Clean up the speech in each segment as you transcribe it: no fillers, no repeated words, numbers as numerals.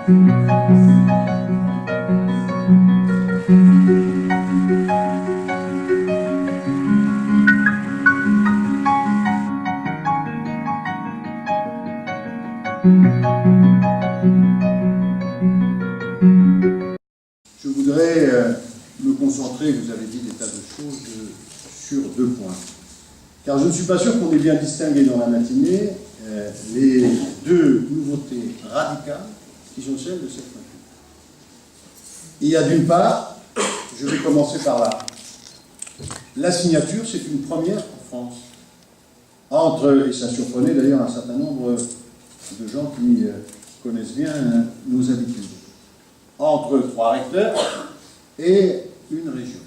Je voudrais me concentrer, vous avez dit des tas de choses, sur deux points. Car je ne suis pas sûr qu'on ait bien distingué dans la matinée les deux nouveautés radicales qui sont celles de cette matinée. Il y a d'une part, je vais commencer par là, la signature, c'est une première en France. Entre, et ça surprenait d'ailleurs un certain nombre de gens qui connaissent bien nos habitudes, entre 3 recteurs et une région.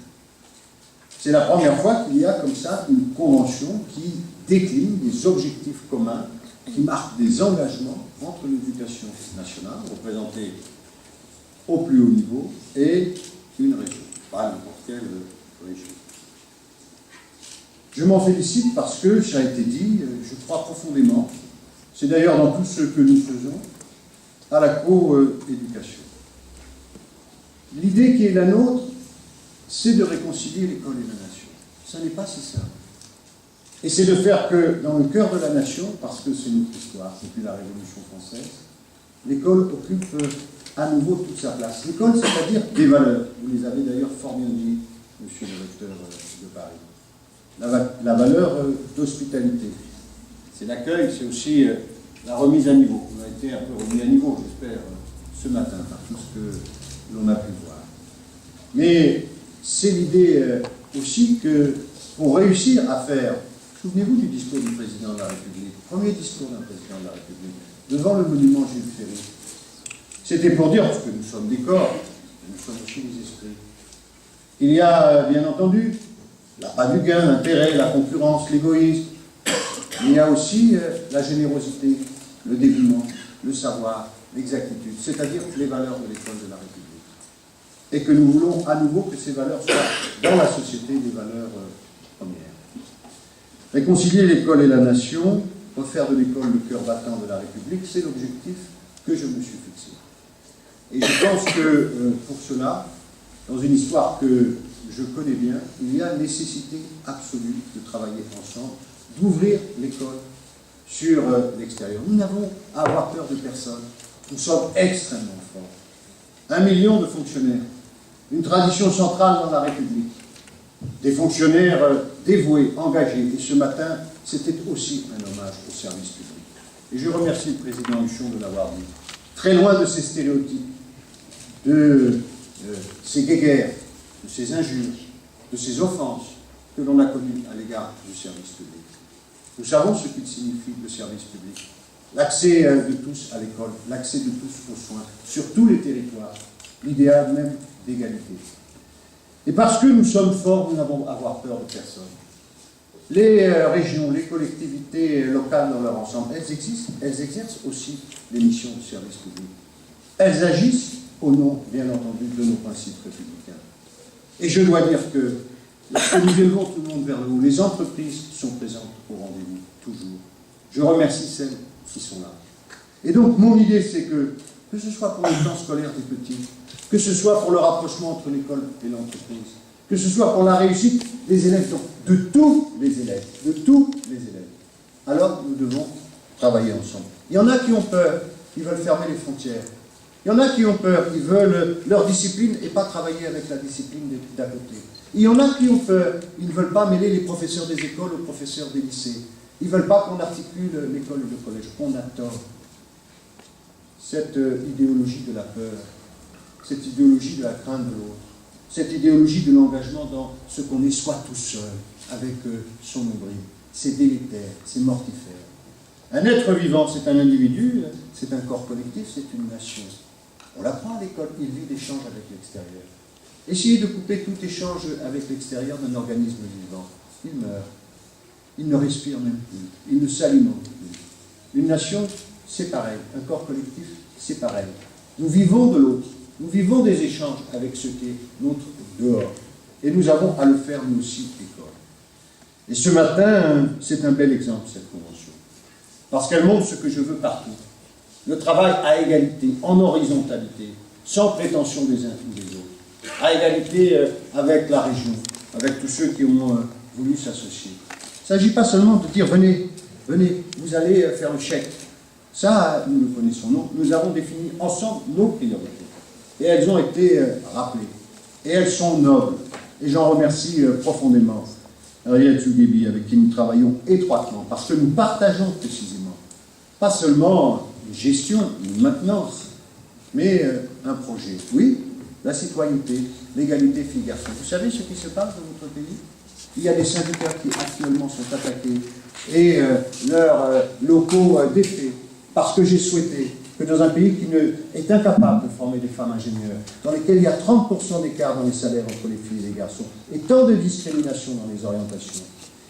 C'est la première fois qu'il y a comme ça une convention qui décline des objectifs communs, qui marque des engagements entre l'éducation nationale, représentée au plus haut niveau, et une région, pas n'importe quelle région. Je m'en félicite parce que, ça a été dit, je crois profondément, c'est d'ailleurs dans tout ce que nous faisons, à la co-éducation. L'idée qui est la nôtre, c'est de réconcilier l'école et la nation. Ça n'est pas si simple. Et c'est de faire que, dans le cœur de la nation, parce que c'est notre histoire, depuis la Révolution française, l'école occupe à nouveau toute sa place. L'école, c'est-à-dire des valeurs. Vous les avez d'ailleurs fort bien dit, monsieur le recteur de Paris. La valeur d'hospitalité. C'est l'accueil, c'est aussi la remise à niveau. On a été un peu remis à niveau, j'espère, ce matin, par tout ce que l'on a pu voir. Mais c'est l'idée aussi que, pour réussir à faire, souvenez-vous du discours du président de la République, premier discours d'un président de la République, devant le monument Jules Ferry. C'était pour dire, parce que nous sommes des corps, nous sommes aussi des esprits. Il y a, bien entendu, l'appât du gain, l'intérêt, la concurrence, l'égoïsme. Il y a aussi la générosité, le dévouement, le savoir, l'exactitude, c'est-à-dire les valeurs de l'école de la République. Et que nous voulons à nouveau que ces valeurs soient dans la société des valeurs premières. Réconcilier l'école et la nation, refaire de l'école le cœur battant de la République, c'est l'objectif que je me suis fixé. Et je pense que pour cela, dans une histoire que je connais bien, il y a nécessité absolue de travailler ensemble, d'ouvrir l'école sur l'extérieur. Nous n'avons à avoir peur de personne. Nous sommes extrêmement forts. 1 million de fonctionnaires, une tradition centrale dans la République, des fonctionnaires dévoués, engagés. Et ce matin, c'était aussi un hommage au service public. Et je remercie le président Huchon de l'avoir dit. Très loin de ces stéréotypes, de ces guéguerres, de ces injures, de ces offenses que l'on a connues à l'égard du service public. Nous savons ce qu'il signifie le service public. L'accès de tous à l'école, l'accès de tous aux soins, sur tous les territoires, l'idéal même d'égalité. Et parce que nous sommes forts, nous n'avons à avoir peur de personne. Les régions, les collectivités locales dans leur ensemble, elles exercent aussi les missions du service public. Elles agissent au nom, bien entendu, de nos principes républicains. Et je dois dire que, lorsque nous élevons tout le monde vers le haut, les entreprises sont présentes au rendez-vous, toujours. Je remercie celles qui sont là. Et donc, mon idée, c'est que ce soit pour le temps scolaire des petits, que ce soit pour le rapprochement entre l'école et l'entreprise, que ce soit pour la réussite des élèves, donc de tous les élèves, alors nous devons travailler ensemble. Il y en a qui ont peur, ils veulent fermer les frontières. Il y en a qui ont peur, ils veulent leur discipline et pas travailler avec la discipline d'à côté. Il y en a qui ont peur, ils ne veulent pas mêler les professeurs des écoles aux professeurs des lycées. Ils ne veulent pas qu'on articule l'école et le collège. On a tort. Cette idéologie de la peur, cette idéologie de la crainte de l'autre, cette idéologie de l'engagement dans ce qu'on est soi tout seul, avec son nombril, c'est délétère, c'est mortifère. Un être vivant, c'est un individu, c'est un corps collectif, c'est une nation. On l'apprend à l'école, il vit d'échanges avec l'extérieur. Essayez de couper tout échange avec l'extérieur d'un organisme vivant. Il meurt. Il ne respire même plus. Il ne s'alimente plus. Une nation, c'est pareil. Un corps collectif, c'est pareil. Nous vivons de l'autre. Nous vivons des échanges avec ce qui est notre dehors. Et nous avons à le faire, nous aussi, école. Et ce matin, c'est un bel exemple, cette convention. Parce qu'elle montre ce que je veux partout. le travail à égalité, en horizontalité, sans prétention des uns ou des autres, à égalité avec la région, avec tous ceux qui ont voulu s'associer. Il ne s'agit pas seulement de dire, venez, vous allez faire le chèque. Ça, nous le connaissons. Nous avons défini ensemble nos priorités. Et elles ont été rappelées. Et elles sont nobles. Et j'en remercie profondément Ariel Tchouguebi, avec qui nous travaillons étroitement, parce que nous partageons précisément, pas seulement une gestion, une maintenance, mais un projet. Oui, la citoyenneté, l'égalité filles-garçons. Vous savez ce qui se passe dans notre pays? Il y a des syndicats qui actuellement sont attaqués et leurs locaux défaits, parce que j'ai souhaité que dans un pays qui est incapable de former des femmes ingénieures, dans lequel il y a 30% d'écart dans les salaires entre les filles et les garçons, et tant de discrimination dans les orientations,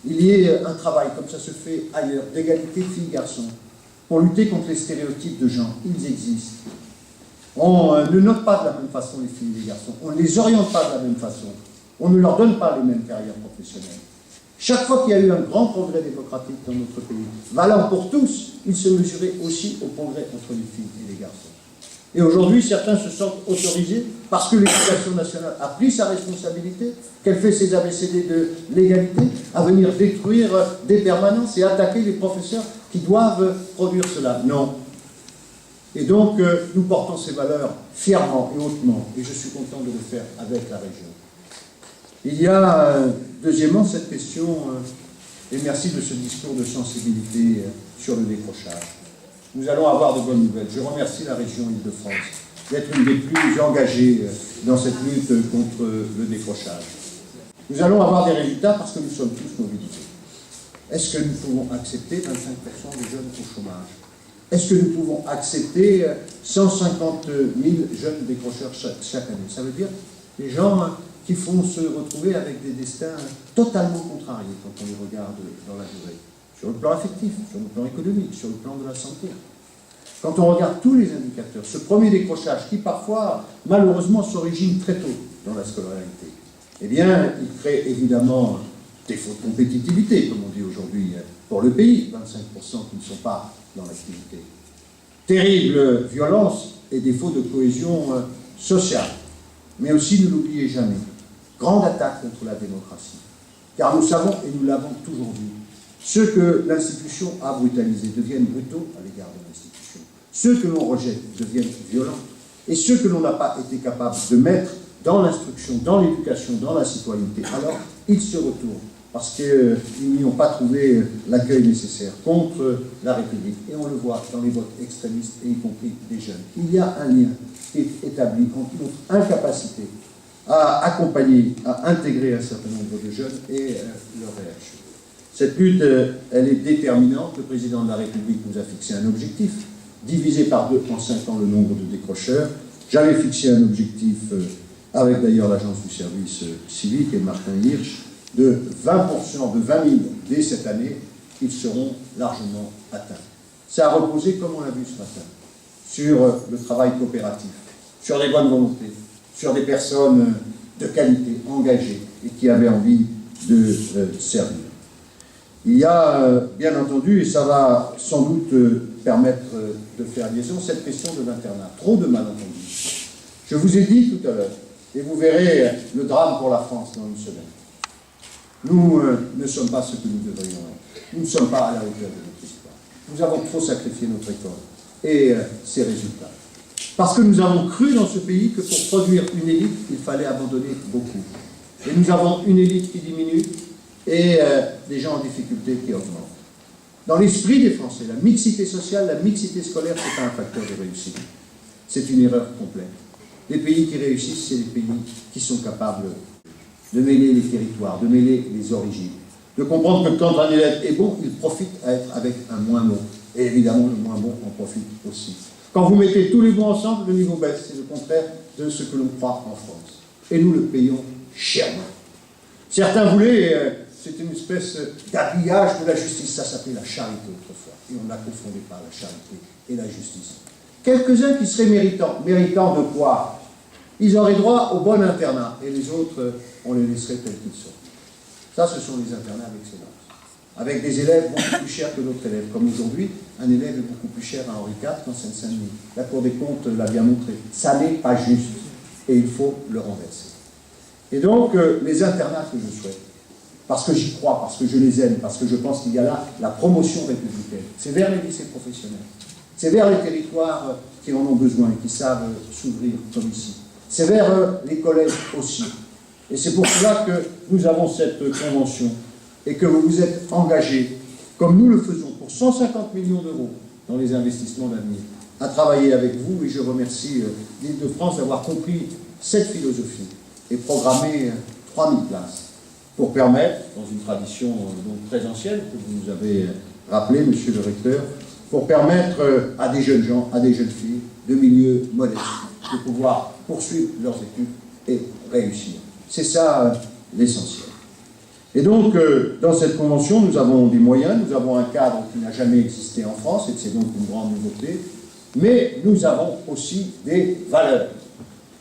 il y ait un travail, comme ça se fait ailleurs, d'égalité filles-garçons, pour lutter contre les stéréotypes de genre. Ils existent. On ne note pas de la même façon les filles et les garçons, on ne les oriente pas de la même façon, on ne leur donne pas les mêmes carrières professionnelles. Chaque fois qu'il y a eu un grand progrès démocratique dans notre pays, valant pour tous, il se mesurait aussi au progrès entre les filles et les garçons. Et aujourd'hui, certains se sentent autorisés, parce que l'éducation nationale a pris sa responsabilité, qu'elle fait ses ABCD de l'égalité, à venir détruire des permanences et attaquer les professeurs qui doivent produire cela. Non. Et donc, nous portons ces valeurs fièrement et hautement, et je suis content de le faire avec la région. Il y a, deuxièmement, cette question, et merci de ce discours de sensibilité sur le décrochage. Nous allons avoir de bonnes nouvelles. Je remercie la région Île-de-France d'être une des plus engagées dans cette lutte contre le décrochage. Nous allons avoir des résultats parce que nous sommes tous mobilisés. Est-ce que nous pouvons accepter 25% des jeunes au chômage? Est-ce que nous pouvons accepter 150 000 jeunes décrocheurs chaque année? Ça veut dire les gens qui font se retrouver avec des destins totalement contrariés quand on les regarde dans la durée. Sur le plan affectif, sur le plan économique, sur le plan de la santé. Quand on regarde tous les indicateurs, ce premier décrochage qui parfois, malheureusement, s'origine très tôt dans la scolarité, eh bien, il crée évidemment des défauts de compétitivité, comme on dit aujourd'hui, pour le pays, 25% qui ne sont pas dans l'activité. Terrible violence et défaut de cohésion sociale. Mais aussi, ne l'oubliez jamais, grande attaque contre la démocratie. Car nous savons, et nous l'avons toujours dit, ceux que l'institution a brutalisés deviennent brutaux à l'égard de l'institution. Ceux que l'on rejette deviennent violents. Et ceux que l'on n'a pas été capable de mettre dans l'instruction, dans l'éducation, dans la citoyenneté, alors ils se retournent parce qu'ils n'y ont pas trouvé l'accueil nécessaire contre la République. Et on le voit dans les votes extrémistes, et y compris des jeunes. Il y a un lien qui est établi entre notre incapacité à accompagner, à intégrer un certain nombre de jeunes et leur réaction. Cette lutte, elle est déterminante. Le président de la République nous a fixé un objectif, divisé par 2 en 5 ans le nombre de décrocheurs. J'avais fixé un objectif, avec d'ailleurs l'agence du service civique et Martin Hirsch, de 20%, de 20 000 dès cette année. Ils seront largement atteints. Ça a reposé, comme on l'a vu ce matin, sur le travail coopératif, sur les bonnes volontés, sur des personnes de qualité, engagées et qui avaient envie de servir. Il y a, bien entendu, et ça va sans doute permettre de faire liaison, cette question de l'internat. Trop de malentendus. Je vous ai dit tout à l'heure, et vous verrez le drame pour la France dans une semaine. Nous ne sommes pas ce que nous devrions être. Nous ne sommes pas à la hauteur de notre histoire. Nous avons trop sacrifié notre école et ses résultats. Parce que nous avons cru dans ce pays que pour produire une élite, il fallait abandonner beaucoup. Et nous avons une élite qui diminue et des gens en difficulté qui augmentent. Dans l'esprit des Français, la mixité sociale, la mixité scolaire, ce n'est pas un facteur de réussite. C'est une erreur complète. Les pays qui réussissent, c'est les pays qui sont capables de mêler les territoires, de mêler les origines, de comprendre que quand un élève est bon, il profite à être avec un moins bon. Et évidemment, le moins bon en profite aussi. Quand vous mettez tous les bons ensemble, le niveau baisse. C'est le contraire de ce que l'on croit en France. Et nous le payons chèrement. Certains voulaient, c'est une espèce d'habillage de la justice. Ça s'appelait la charité autrefois. Et on ne la confondait pas, la charité et la justice. Quelques-uns qui seraient méritants. Méritants de quoi? Ils auraient droit au bon internat. Et les autres, on les laisserait tels qu'ils sont. Ça, ce sont les internats d'excellence. avec des élèves beaucoup plus chers que d'autres élèves. Comme aujourd'hui, un élève est beaucoup plus cher à Henri IV qu'en Seine-Saint-Denis. La Cour des comptes l'a bien montré. Ça n'est pas juste et il faut le renverser. Et donc, les internats que je souhaite, parce que j'y crois, parce que je les aime, parce que je pense qu'il y a là la promotion républicaine, c'est vers les lycées professionnels, c'est vers les territoires qui en ont besoin et qui savent s'ouvrir comme ici, c'est vers les collèges aussi. Et c'est pour cela que nous avons cette convention et que vous vous êtes engagés, comme nous le faisons, pour 150 millions d'euros dans les investissements d'avenir, à travailler avec vous. Et je remercie l'Île-de-France d'avoir compris cette philosophie et programmé 3000 places pour permettre, dans une tradition donc très ancienne que vous nous avez rappelé, monsieur le recteur, pour permettre à des jeunes gens, à des jeunes filles de milieux modestes de pouvoir poursuivre leurs études et réussir. C'est ça l'essentiel. Et donc, dans cette convention, nous avons des moyens, nous avons un cadre qui n'a jamais existé en France, et c'est donc une grande nouveauté, mais nous avons aussi des valeurs.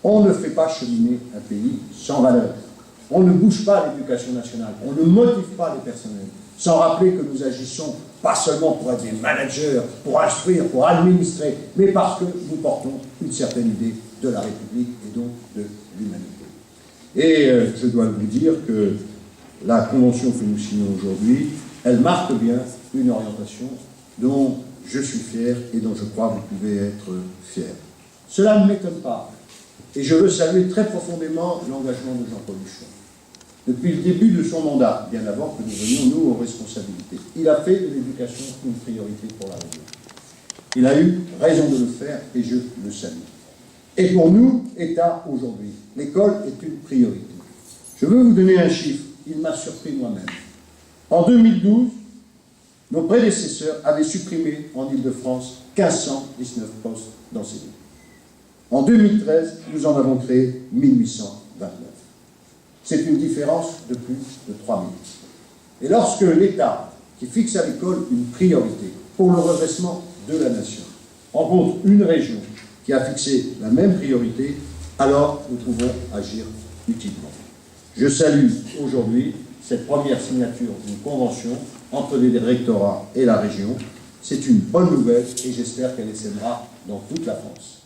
On ne fait pas cheminer un pays sans valeurs. On ne bouge pas l'éducation nationale, on ne motive pas les personnels, sans rappeler que nous agissons pas seulement pour être des managers, pour instruire, pour administrer, mais parce que nous portons une certaine idée de la République et donc de l'humanité. Et je dois vous dire que la convention que nous signons aujourd'hui, elle marque bien une orientation dont je suis fier et dont je crois que vous pouvez être fiers. Cela ne m'étonne pas. Et je veux saluer très profondément l'engagement de Jean-Paul Huchon. Depuis le début de son mandat, bien avant que nous venions, nous, aux responsabilités, il a fait de l'éducation une priorité pour la région. Il a eu raison de le faire et je le salue. Et pour nous, État, aujourd'hui, l'école est une priorité. Je veux vous donner un chiffre, il m'a surpris moi-même. En 2012, nos prédécesseurs avaient supprimé en Île-de-France 1519 postes d'enseignants. En 2013, nous en avons créé 1829. C'est une différence de plus de 3000. Et lorsque l'État, qui fixe à l'école une priorité pour le redressement de la nation, rencontre une région qui a fixé la même priorité, alors nous pouvons agir utilement. Je salue aujourd'hui cette première signature d'une convention entre les rectorats et la région. C'est une bonne nouvelle et j'espère qu'elle essaimera dans toute la France.